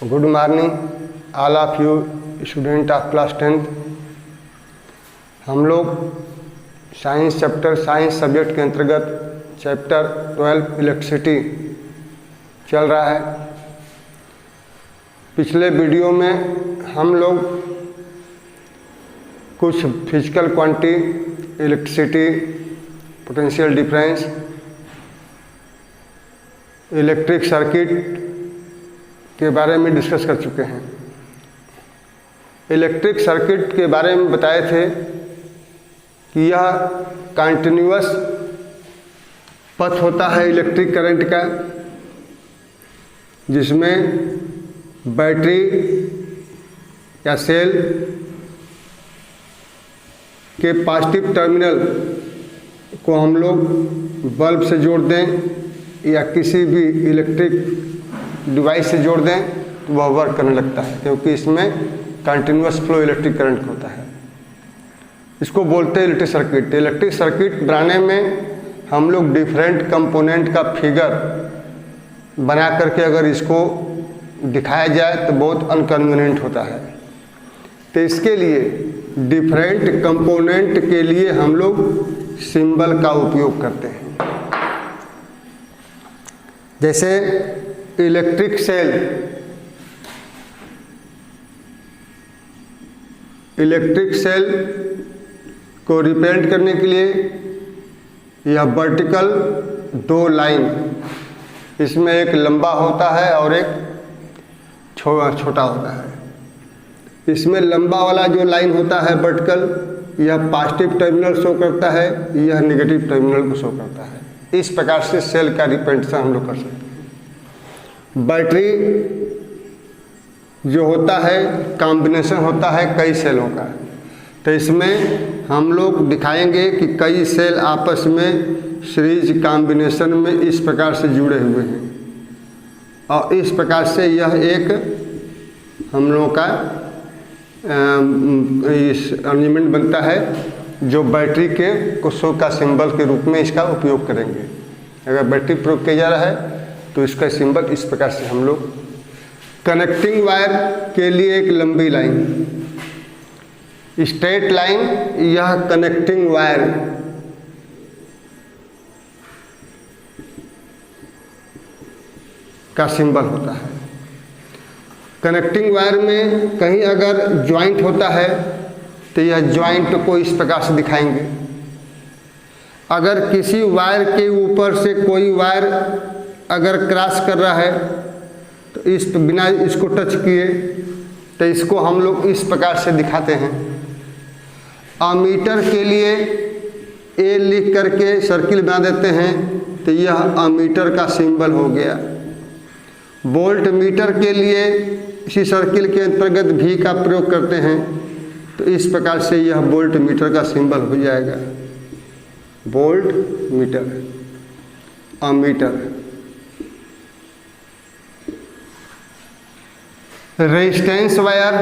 Good morning all of you student of class 10th। हम लोग science subject के अंतर्गत चैप्टर 12 इलेक्ट्रिसिटी चल रहा है। पिछले वीडियो में हम लोग कुछ physical quantity, electricity, potential difference, electric circuit के बारे में डिस्कस कर चुके हैं। इलेक्ट्रिक सर्किट के बारे में बताए थे कि यह कंटिन्यूअस पथ होता है इलेक्ट्रिक करंट का, जिसमें बैटरी या सेल के पॉजिटिव टर्मिनल को हम लोग बल्ब से जोड़ दें या किसी भी इलेक्ट्रिक डिवाइस से जोड़ दें तो वह वर्क करने लगता है, क्योंकि इसमें कंटिन्यूअस फ्लो इलेक्ट्रिक करंट होता है। इसको बोलते हैं इलेक्ट्रिक सर्किट। इलेक्ट्रिक सर्किट बनाने में हम लोग डिफरेंट कंपोनेंट का फिगर बना करके अगर इसको दिखाया जाए तो बहुत अनकन्वीनियंट होता है। तो इसके लिए डिफरेंट कंपोनेंट के लिए हम लोग सिंबल का उपयोग करते हैं। जैसे इलेक्ट्रिक सेल, इलेक्ट्रिक सेल को रिप्रेजेंट करने के लिए यह वर्टिकल दो लाइन, इसमें एक लंबा होता है और एक छोटा होता है। इसमें लंबा वाला जो लाइन होता है वर्टिकल, यह पॉजिटिव टर्मिनल शो करता है, यह नेगेटिव टर्मिनल को शो करता है। इस प्रकार से सेल का रिप्रेजेंटेशन हम लोग कर सकते हैं। बैटरी जो होता है कॉम्बिनेशन होता है कई सेलों का, तो इसमें हम लोग दिखाएंगे कि कई सेल आपस में सीरीज कॉम्बिनेशन में इस प्रकार से जुड़े हुए हैं, और इस प्रकार से यह एक हम लोगों का अरेंजमेंट बनता है जो बैटरी के शो का सिंबल के रूप में इसका उपयोग करेंगे। अगर बैटरी प्रयोग किया जा रहा है तो इसका सिंबल इस प्रकार से हम लोग, कनेक्टिंग वायर के लिए एक लंबी लाइन, स्ट्रेट लाइन, यह कनेक्टिंग वायर का सिंबल होता है। कनेक्टिंग वायर में कहीं अगर ज्वाइंट होता है तो यह ज्वाइंट को इस प्रकार से दिखाएंगे। अगर किसी वायर के ऊपर से कोई वायर अगर क्रॉस कर रहा है तो इस बिना इसको टच किए तो इसको हम लोग इस प्रकार से दिखाते हैं। अमीटर के लिए ए लिख करके सर्किल बना देते हैं तो यह अमीटर का सिंबल हो गया। वोल्ट मीटर के लिए इसी सर्किल के अंतर्गत भी का प्रयोग करते हैं तो इस प्रकार से यह वोल्ट मीटर का सिंबल हो जाएगा। Volt meter, ammeter. Resistance wire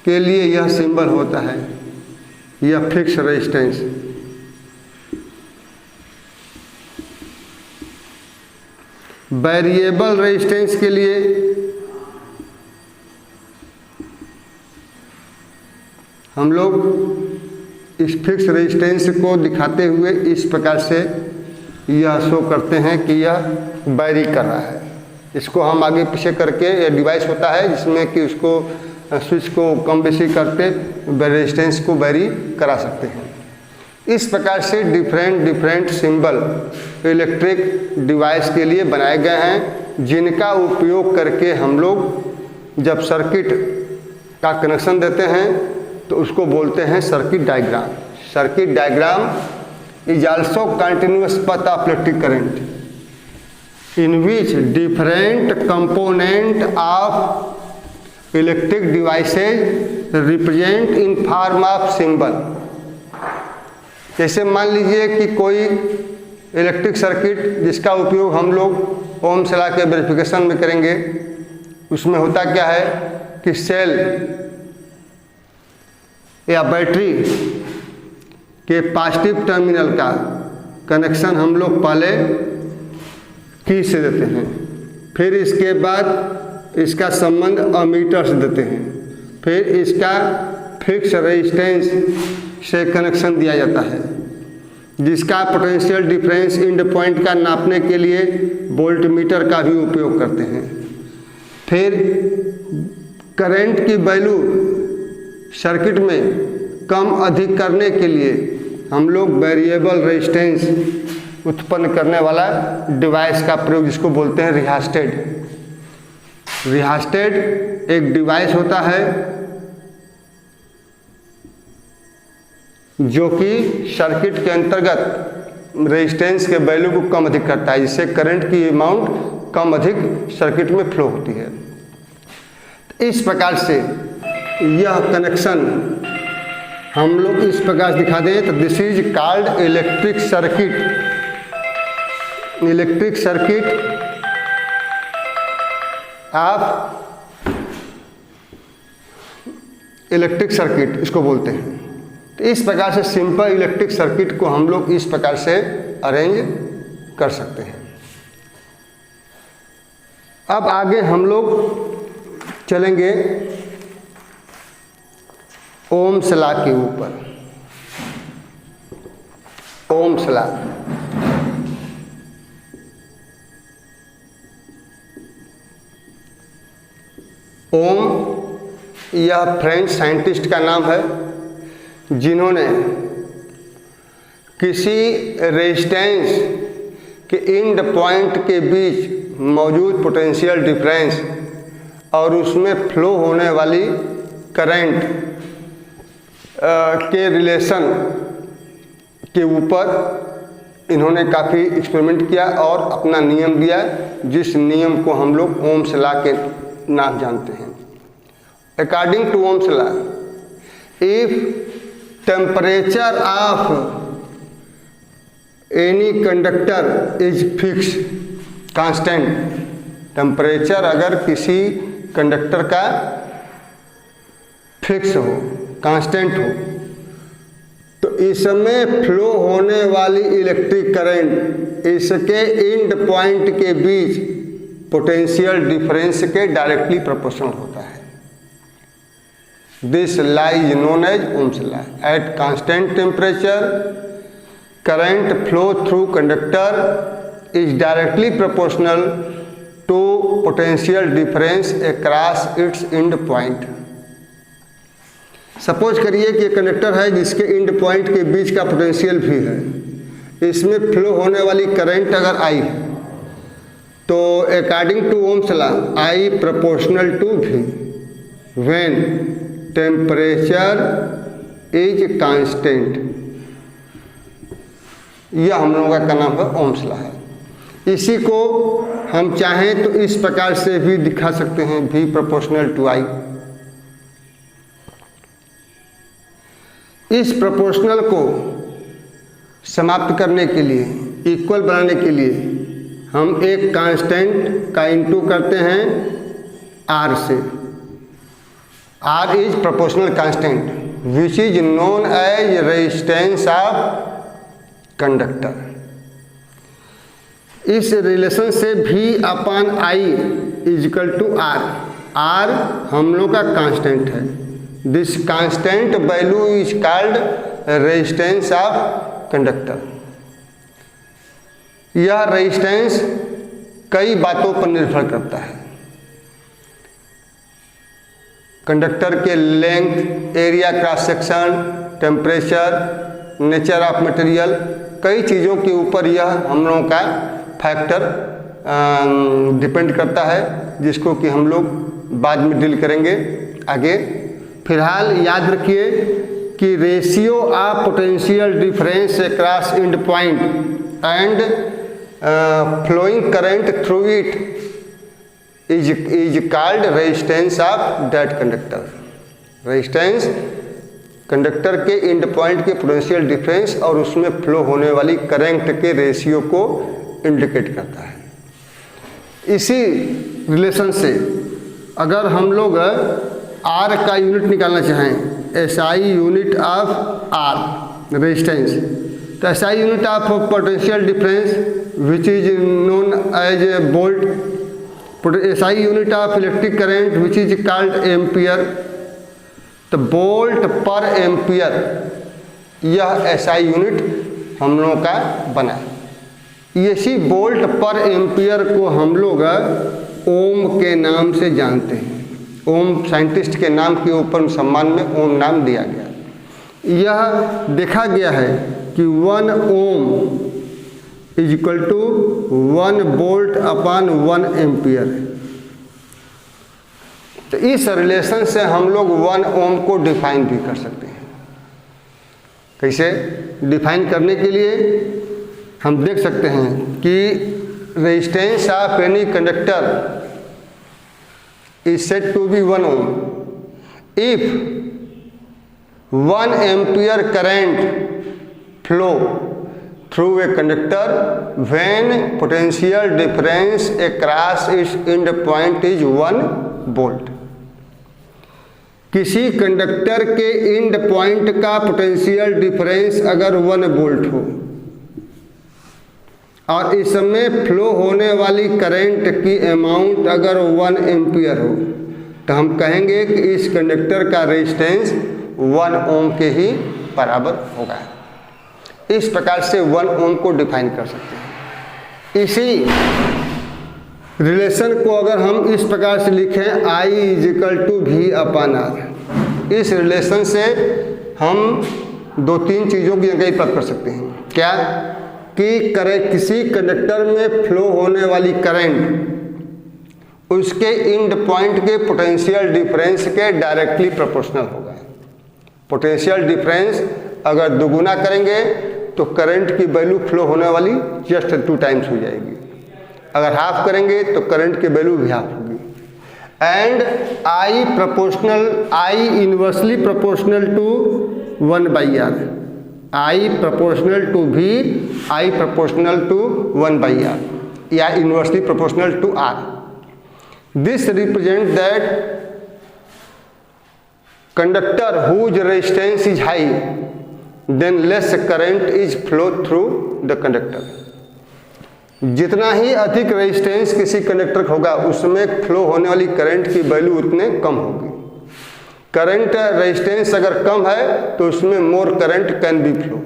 के लिए यह सिंबल होता है, यह फिक्स रेजिस्टेंस। वेरिएबल रेजिस्टेंस के लिए हम लोग इस फिक्स रेजिस्टेंस को दिखाते हुए इस प्रकार से यह शो करते हैं कि यह वैरी कर रहा है। इसको हम आगे पीछे करके, यह डिवाइस होता है जिसमें कि उसको स्विच को कम बेसी करके रेजिस्टेंस को वैरी करा सकते हैं। इस प्रकार से डिफरेंट सिंबल इलेक्ट्रिक डिवाइस के लिए बनाए गए हैं, जिनका उपयोग करके हम लोग जब सर्किट का कनेक्शन देते हैं तो उसको बोलते हैं circuit diagram. Circuit diagram is also continuous path of electric current in which different component of electric devices represent in form of symbol। जैसे मान लीजिए कि कोई इलेक्ट्रिक सर्किट जिसका उपयोग हम लोग ओम्स लॉ के वेरिफिकेशन में करेंगे, उसमें होता क्या है कि सेल या बैटरी के पॉजिटिव टर्मिनल का कनेक्शन हम लोग पहले की से देते हैं, फिर इसके बाद इसका संबंध अमीटर से देते हैं। फिर इसका फिक्स रेजिस्टेंस से कनेक्शन दिया जाता है, जिसका पोटेंशियल डिफरेंस एंड पॉइंट का नापने के लिए वोल्टमीटर का भी उपयोग करते हैं। फिर करंट की वैल्यू सर्किट में कम अधिक करने के लिए हम लोग वेरिएबल रेजिस्टेंस उत्पन्न करने वाला डिवाइस का प्रयोग, जिसको बोलते हैं रिहास्टेट। रिहास्टेट एक डिवाइस होता है जो कि सर्किट के अंतर्गत रेजिस्टेंस के वैल्यू को कम अधिक करता है, जिससे करंट की अमाउंट कम अधिक सर्किट में फ्लो होती है। इस प्रकार से यह कनेक्शन हम लोग इस प्रकार से दिखा दें तो this is called electric circuit. Electric circuit of electric circuit इसको बोलते हैं। तो इस प्रकार से सिंपल इलेक्ट्रिक सर्किट को हम लोग इस प्रकार से अरेंज कर सकते हैं। अब आगे हम लोग चलेंगे ओम्स लॉ के ऊपर। ओम्स लॉ ओम यह फ्रेंच साइंटिस्ट का नाम है, जिन्होंने किसी रेजिस्टेंस के एंड पॉइंट के बीच मौजूद पोटेंशियल डिफरेंस और उसमें फ्लो होने वाली करंट के रिलेशन के ऊपर इन्होंने काफ़ी एक्सपेरिमेंट किया और अपना नियम दिया, जिस नियम को हम लोग ओम्स लॉ के नाम जानते हैं। According to Ohm's law, if temperature of any conductor is fix constant, temperature अगर किसी कंडक्टर का फिक्स हो, कांस्टेंट हो, तो इसमें फ्लो होने वाली इलेक्ट्रिक करंट इसके एंड पॉइंट के बीच पोटेंशियल डिफरेंस के डायरेक्टली प्रोपोर्शनल होता है। This law is known as Ohm's law. At constant temperature current flow through conductor is directly proportional to potential difference across its end point. Suppose करिए कि conductor है जिसके and point के बीच का potential भी है, इसमें फ्लो होने वाली करंट अगर आई है तो according to Ohm's law I proportional to V when temperature is constant. यह हम लोगों का नाम है ओम्स लॉ है। इसी को हम चाहें तो इस प्रकार से भी दिखा सकते हैं, भी प्रोपोर्शनल टू आई। इस प्रोपोर्शनल को समाप्त करने के लिए, इक्वल बनाने के लिए हम एक कांस्टेंट का इनटू करते हैं आर से। R is proportional constant which is known as resistance of conductor. इस रिलेशन से भी अपन I equal to R. R हम लोग का कांस्टेंट है। This constant value is called resistance of conductor. यह रेजिस्टेंस कई बातों पर निर्भर करता है। कंडक्टर के length, area cross section, temperature, nature of material, कई चीज़ों के ऊपर यह हम लोगों का फैक्टर डिपेंड करता है, जिसको कि हम लोग बाद में डील करेंगे आगे। फिलहाल याद रखिए कि ratio of potential difference across end point and flowing current through it is called resistance of that conductor. Resistance conductor के एंड पॉइंट के पोटेंशियल डिफरेंस और उसमें फ्लो होने वाली करंट के रेशियो को इंडिकेट करता है। इसी रिलेशन से अगर हम लोग आर का यूनिट निकालना चाहें, SI unit of R resistance, तो SI unit of potential difference which is known as volt SI unit of electric current which is called ampere. तो वोल्ट पर एम्पियर यह SI यूनिट हम लोगों का बना। इसी वोल्ट पर एम्पियर को हम लोग ओम के नाम से जानते हैं। ओम साइंटिस्ट के नाम के ऊपर सम्मान में ओम नाम दिया गया। यह देखा गया है कि 1 ohm is equal to 1 volt upon 1 ampere. तो इस रिलेशन से हम लोग 1 ओम को डिफाइन भी कर सकते हैं। कैसे डिफाइन करने के लिए हम देख सकते हैं कि resistance of any conductor is said to be 1 ohm if 1 ampere current flow through a conductor when potential difference across its end point is 1 volt। किसी कंडक्टर के एंड पॉइंट का पोटेंशियल डिफरेंस अगर 1 वोल्ट हो और इसमें flow होने वाली current की अमाउंट अगर 1 एम्पियर हो, तो हम कहेंगे कि इस कंडक्टर का रेजिस्टेंस 1 ओम के ही बराबर होगा। इस प्रकार से 1 ओम को डिफाइन कर सकते हैं। इसी रिलेशन को अगर हम इस प्रकार से लिखें I = V अपॉन R, इस रिलेशन से हम 2-3 चीज़ों की जानकारी प्राप्त कर सकते हैं। क्या कि किसी कंडक्टर में फ्लो होने वाली करंट उसके एंड पॉइंट के पोटेंशियल डिफरेंस के डायरेक्टली प्रोपोर्शनल होगा। पोटेंशियल डिफरेंस अगर दोगुना करेंगे तो करंट की वैल्यू फ्लो होने वाली जस्ट 2 टाइम्स हो जाएगी। अगर हाफ करेंगे तो करंट की वैल्यू भी हाफ होगी। And I inversely proportional to 1/R, I proportional to V, I proportional to 1/R या inversely proportional to R। This represents that conductor whose resistance is high, then less current is flow through the conductor। जितना ही अधिक resistance किसी conductor का होगा उसमें flow होने वाली current की वैल्यू उतने कम होगी। करंट रेजिस्टेंस अगर कम है तो उसमें मोर current can be flow.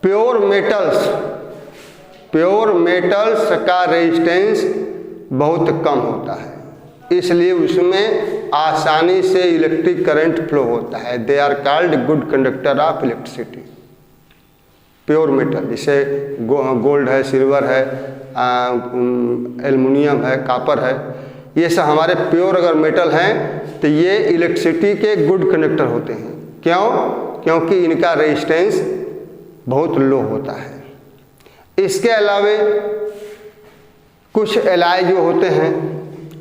Pure metals का रेजिस्टेंस बहुत कम होता है, इसलिए उसमें आसानी से इलेक्ट्रिक करंट फ्लो होता है। They are called good conductor of electricity. Pure metal जैसे गोल्ड है, सिल्वर है, एल्युमिनियम है, कॉपर है, ये सब हमारे प्योर अगर मेटल हैं तो ये इलेक्ट्रिसिटी के गुड कंडक्टर होते हैं। क्यों? क्योंकि इनका रेजिस्टेंस बहुत लो होता है। इसके अलावे कुछ एलॉय जो होते हैं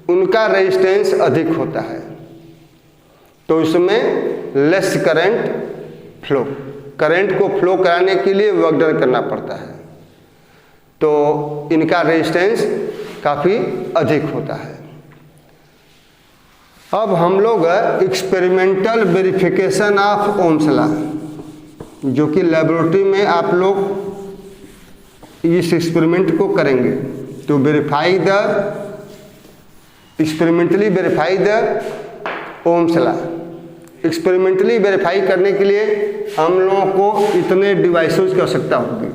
उनका रेजिस्टेंस अधिक होता है, तो उसमें लेस करंट फ्लो, करंट को फ्लो कराने के लिए वर्क डन करना पड़ता है, तो इनका रेजिस्टेंस काफ़ी अधिक होता है। अब हम लोग experimental verification of Ohm's law, जो कि लेबोरेटरी में आप लोग इस एक्सपेरिमेंट को करेंगे, तो experimentally verify the Ohm's law. Experimentally verify करने के लिए हम लोगों को इतने डिवाइसेस की आवश्यकता होगी।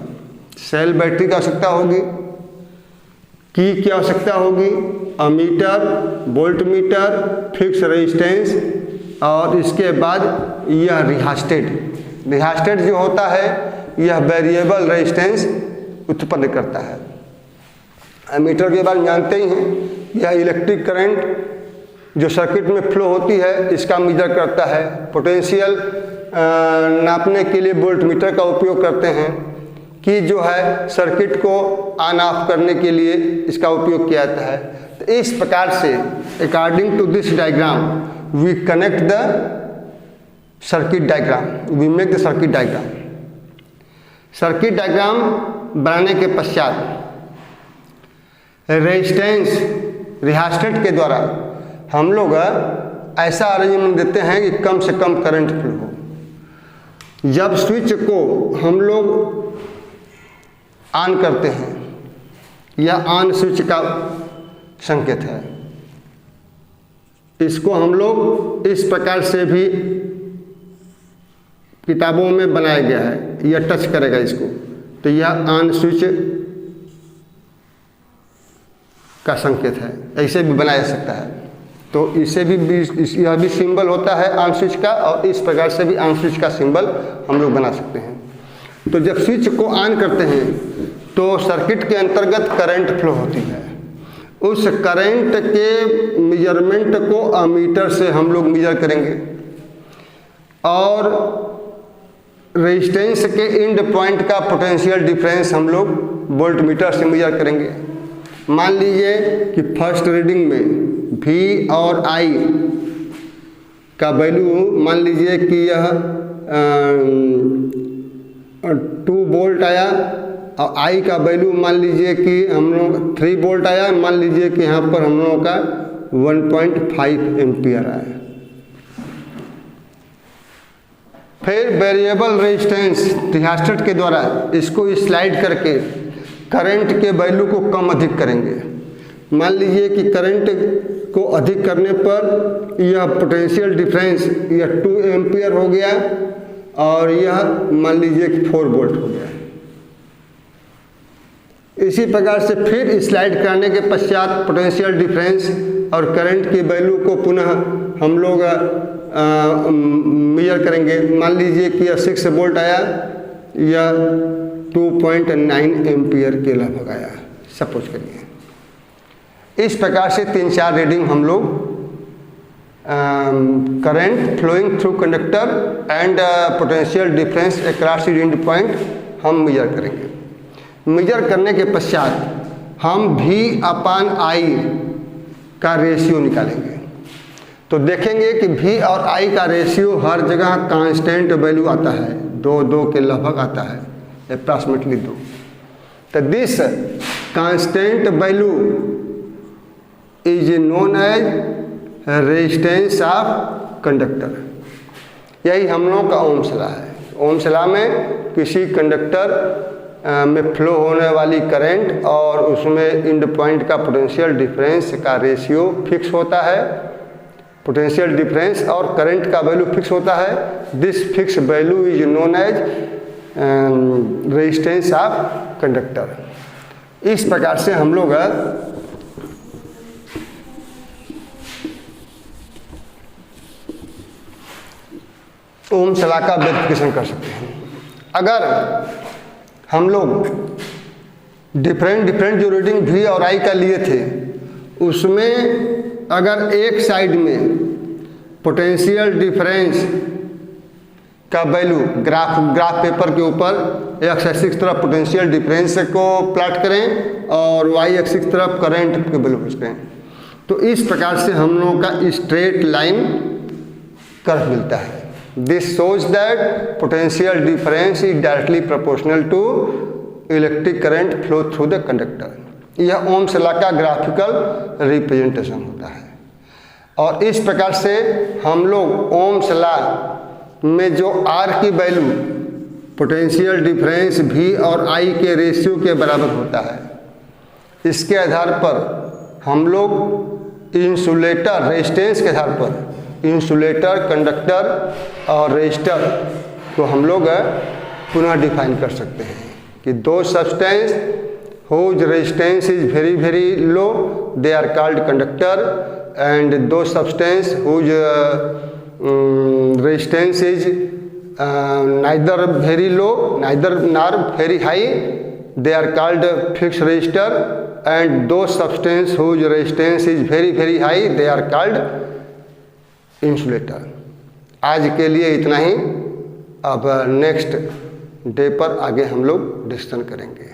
सेल बैटरी की आवश्यकता होगी, की आवश्यकता होगी, ammeter, volt meter, fix resistance और इसके बाद यह रिहास्टेट जो होता है यह वेरिएबल रेजिस्टेंस उत्पन्न करता है। अमीटर के बारे में जानते ही हैं, यह इलेक्ट्रिक करंट जो सर्किट में फ्लो होती है इसका मेजर करता है। पोटेंशियल नापने के लिए वोल्ट मीटर का उपयोग करते हैं, कि जो है सर्किट को ऑन ऑफ करने के लिए इसका उपयोग किया जाता है। तो इस प्रकार से according to this diagram we connect the circuit diagram, we make the circuit diagram. Circuit diagram बनाने के पश्चात रेजिस्टेंस रिहास्टेट के द्वारा हम लोग ऐसा अरेंजमेंट देते हैं कि कम से कम करंट फ्लो हो। जब स्विच को हम लोग ऑन करते हैं यह ऑन स्विच का संकेत है। इसको हम लोग इस प्रकार से भी किताबों में बनाया गया है। यह टच करेगा इसको तो यह ऑन स्विच का संकेत है। ऐसे भी बनाया जा सकता है। तो इसे भी यह भी सिंबल होता है ऑन स्विच का, और इस प्रकार से भी ऑन स्विच का सिंबल हम लोग बना सकते हैं। तो जब स्विच को ऑन करते हैं तो सर्किट के अंतर्गत करंट फ्लो होती है। उस करंट के मेजरमेंट को अमीटर से हम लोग मेजर करेंगे और रेजिस्टेंस के एंड पॉइंट का पोटेंशियल डिफरेंस हम लोग वोल्टमीटर से मेजर करेंगे। मान लीजिए कि फर्स्ट रीडिंग में V और I का वैल्यू मान लीजिए कि यह 2 वोल्ट आया और I का वैल्यू मान लीजिए कि हम लोग 3 वोल्ट आया। मान लीजिए कि यहाँ पर हम लोगों का 1.5 एम्पियर आया। फिर वेरिएबल रेजिस्टेंस रिहास्टर के द्वारा इसको स्लाइड करके करंट के वैल्यू को कम अधिक करेंगे। मान लीजिए कि करंट को अधिक करने पर यह पोटेंशियल डिफरेंस यह 2 एम्पियर हो गया और यह मान लीजिए कि 4 वोल्ट हो गया। इसी प्रकार से फिर स्लाइड करने के पश्चात पोटेंशियल डिफरेंस और करंट की वैल्यू को पुनः हम लोग मेजर करेंगे। मान लीजिए कि यह 6 वोल्ट आया, यह 2.9 एम्पियर के लगभग आया, सपोज करिए। इस प्रकार से 3-4 रीडिंग हम लोग current flowing through conductor and potential difference across end point हम मेजर करेंगे। मेजर करने के पश्चात हम V/I का रेशियो निकालेंगे। तो देखेंगे कि V और I का रेशियो हर जगह कांस्टेंट वैल्यू आता है, 2 के लगभग आता है, अप्रॉक्सीमेटली 2। तो this constant value is known as resistance of conductor. यही हम लोगों का ओम्स लॉ है। ओम्स लॉ में किसी कंडक्टर में फ्लो होने वाली करंट और उसमें एंड पॉइंट का पोटेंशियल डिफरेंस का रेशियो फिक्स होता है। पोटेंशियल डिफरेंस और करंट का वैल्यू फिक्स होता है। This fix value is known as resistance of conductor. इस प्रकार से हम लोग ओम्स लॉ का वेरिफिकेशन कर सकते हैं। अगर हम लोग डिफरेंट जो रीडिंग V और I का लिए थे उसमें अगर एक साइड में पोटेंशियल डिफरेंस का वैल्यू ग्राफ पेपर के ऊपर एक्स एक्सिस की तरफ पोटेंशियल डिफरेंस को प्लॉट करें और वाई एक्सिस की तरफ करंट के वैल्यू प्लॉट करें, तो इस प्रकार से हम लोगों का स्ट्रेट लाइन कर्व मिलता है। This shows that potential difference is directly proportional to electric current flow through the conductor। यह ओम्स लॉ का ग्राफिकल रिप्रेजेंटेशन होता है। और इस प्रकार से हम लोग ओम्स लॉ में जो R की वैल्यू पोटेंशियल डिफरेंस V और I के रेशियो के बराबर होता है, इसके आधार पर हम लोग इंसुलेटर रेजिस्टेंस के आधार पर इंसुलेटर, कंडक्टर और रेजिस्टर को हम लोग पुनः डिफाइन कर सकते हैं कि दो substance whose resistance is very low, they are called conductor, and those substance whose resistance is neither very low nor very high, they are called fixed resistor, and those substance whose resistance is very high, they are called insulator. आज के लिए इतना ही। अब next day पर आगे हम लोग discussion करेंगे।